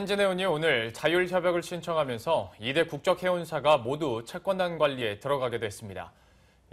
한진해운이 오늘 자율협약을 신청하면서 2대 국적해운사가 모두 채권단 관리에 들어가게 됐습니다.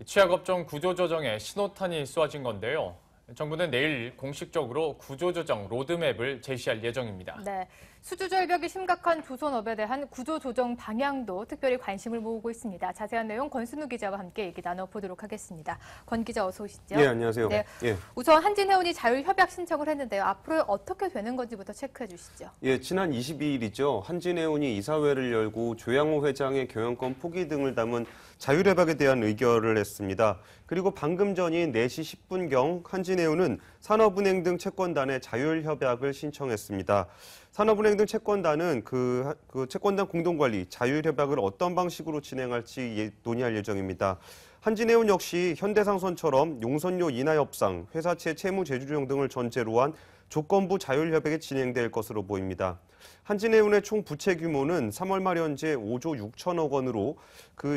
취약업종 구조조정에 신호탄이 쏘아진 건데요. 정부는 내일 공식적으로 구조조정 로드맵을 제시할 예정입니다. 네, 수주절벽이 심각한 조선업에 대한 구조조정 방향도 특별히 관심을 모으고 있습니다. 자세한 내용 권순우 기자와 함께 얘기 나눠보도록 하겠습니다. 권 기자 어서 오시죠. 네, 안녕하세요. 네, 예. 우선 한진해운이 자율협약 신청을 했는데요. 앞으로 어떻게 되는 건지부터 체크해 주시죠. 예, 지난 22일이죠. 한진해운이 이사회를 열고 조양호 회장의 경영권 포기 등을 담은 자율협약에 대한 의결을 했습니다. 그리고 방금 전인 4시 10분경 한진해운은 산업은행 등 채권단에 자율협약을 신청했습니다. 산업은행 등 채권단은 그 채권단 공동관리, 자율협약을 어떤 방식으로 진행할지 논의할 예정입니다. 한진해운 역시 현대상선처럼 용선료 인하 협상, 회사채 채무 재조정 등을 전제로 한 조건부 자율협약이 진행될 것으로 보입니다. 한진해운의 총 부채 규모는 3월 말 현재 5조 6천억 원으로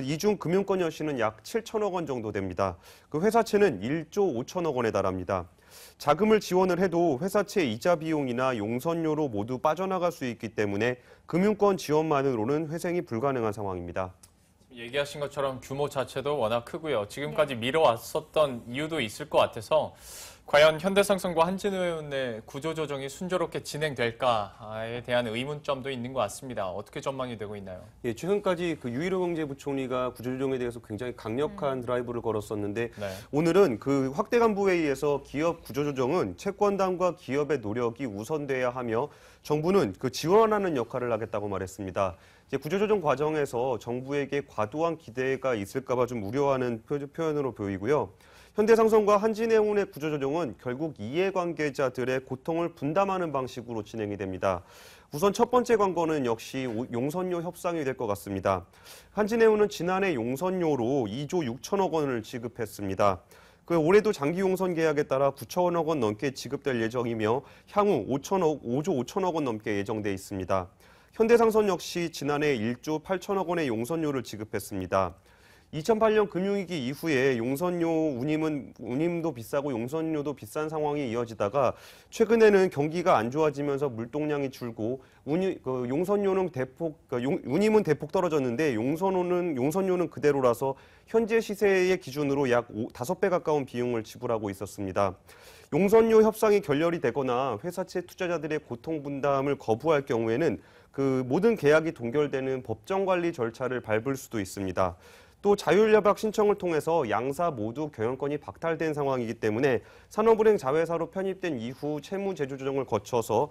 이중 금융권 여신은 약 7천억 원 정도 됩니다. 회사채는 1조 5천억 원에 달합니다. 자금을 지원을 해도 회사채 이자 비용이나 용선료로 모두 빠져나갈 수 있기 때문에 금융권 지원만으로는 회생이 불가능한 상황입니다. 얘기하신 것처럼 규모 자체도 워낙 크고요. 지금까지 미뤄왔었던 이유도 있을 것 같아서 과연 현대상선과 한진해운의 구조조정이 순조롭게 진행될까에 대한 의문점도 있는 것 같습니다. 어떻게 전망이 되고 있나요? 예, 최근까지 유일호 경제부총리가 구조조정에 대해서 굉장히 강력한 드라이브를 걸었었는데 네. 오늘은 확대간부회의에서 기업 구조조정은 채권단과 기업의 노력이 우선돼야 하며 정부는 지원하는 역할을 하겠다고 말했습니다. 이제 구조조정 과정에서 정부에게 과도한 기대가 있을까 봐 좀 우려하는 표현으로 보이고요. 현대상선과 한진해운의 구조조정은 결국 이해관계자들의 고통을 분담하는 방식으로 진행이 됩니다. 우선 첫 번째 관건은 역시 용선료 협상이 될 것 같습니다. 한진해운은 지난해 용선료로 2조 6천억 원을 지급했습니다. 올해도 장기 용선 계약에 따라 9천억 원 넘게 지급될 예정이며 향후 5조 5천억 원 넘게 예정돼 있습니다. 현대상선 역시 지난해 1조 8천억 원의 용선료를 지급했습니다. 2008년 금융위기 이후에 용선료 운임도 비싸고 용선료도 비싼 상황이 이어지다가 최근에는 경기가 안 좋아지면서 물동량이 줄고 용선료는 운임은 대폭 떨어졌는데 용선료는 그대로라서 현재 시세의 기준으로 약 5배 가까운 비용을 지불하고 있었습니다. 용선료 협상이 결렬이 되거나 회사채 투자자들의 고통 분담을 거부할 경우에는 모든 계약이 동결되는 법정 관리 절차를 밟을 수도 있습니다. 또 자율협약 신청을 통해서 양사 모두 경영권이 박탈된 상황이기 때문에 산업은행 자회사로 편입된 이후 채무 재조정을 거쳐서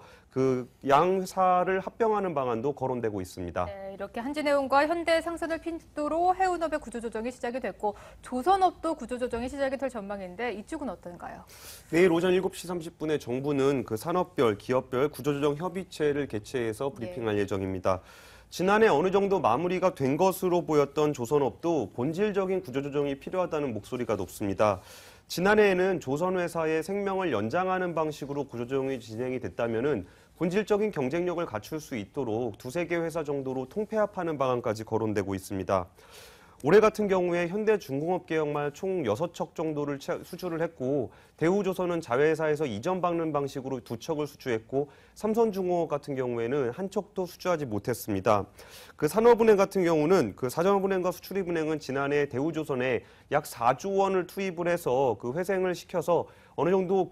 양사를 합병하는 방안도 거론되고 있습니다. 네, 이렇게 한진해운과 현대상선을 필두로 해운업의 구조조정이 시작이 됐고 조선업도 구조조정이 시작이 될 전망인데 이쪽은 어떤가요? 내일 오전 7시 30분에 정부는 산업별, 기업별 구조조정 협의체를 개최해서 브리핑할 예정입니다. 지난해 어느 정도 마무리가 된 것으로 보였던 조선업도 본질적인 구조조정이 필요하다는 목소리가 높습니다. 지난해에는 조선회사의 생명을 연장하는 방식으로 구조조정이 진행이 됐다면 본질적인 경쟁력을 갖출 수 있도록 2-3개 회사 정도로 통폐합하는 방안까지 거론되고 있습니다. 올해 같은 경우에 현대중공업 계열말 총 6척 정도를 수주를 했고 대우조선은 자회사에서 이전 박는 방식으로 2척을 수주했고 삼성중공업 같은 경우에는 한 척도 수주하지 못했습니다. 산업은행 같은 경우는 사전은행과 수출입은행은 지난해 대우조선에 약 4조 원을 투입을 해서 회생을 시켜서 어느 정도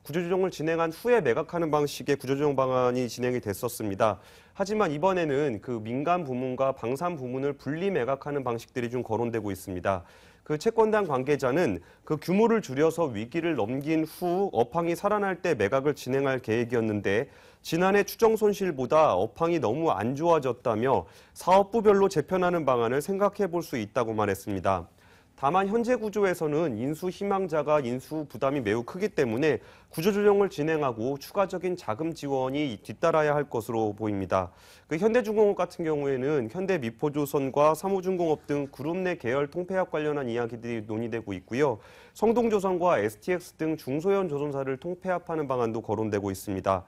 구조조정을 진행한 후에 매각하는 방식의 구조조정 방안이 진행이 됐었습니다. 하지만 이번에는 민간 부문과 방산 부문을 분리 매각하는 방식들이 좀 거론되고 있습니다. 채권단 관계자는 규모를 줄여서 위기를 넘긴 후 업황이 살아날 때 매각을 진행할 계획이었는데 지난해 추정 손실보다 업황이 너무 안 좋아졌다며 사업부별로 재편하는 방안을 생각해 볼 수 있다고 말했습니다. 다만 현재 구조에서는 인수 희망자가 인수 부담이 매우 크기 때문에 구조조정을 진행하고 추가적인 자금 지원이 뒤따라야 할 것으로 보입니다. 현대중공업 같은 경우에는 현대미포조선과 삼호중공업 등 그룹 내 계열 통폐합 관련한 이야기들이 논의되고 있고요. 성동조선과 STX 등 중소형 조선사를 통폐합하는 방안도 거론되고 있습니다.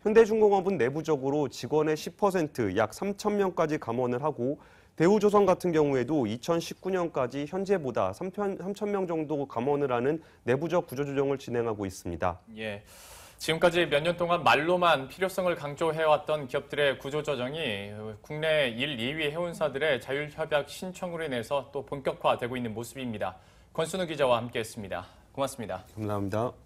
현대중공업은 내부적으로 직원의 10%, 약 3,000명까지 감원을 하고 대우조선 같은 경우에도 2019년까지 현재보다 3,000명 정도 감원을 하는 내부적 구조조정을 진행하고 있습니다. 예. 지금까지 몇 년 동안 말로만 필요성을 강조해왔던 기업들의 구조조정이 국내 1, 2위 해운사들의 자율협약 신청으로 인해서 또 본격화되고 있는 모습입니다. 권순우 기자와 함께했습니다. 고맙습니다. 감사합니다.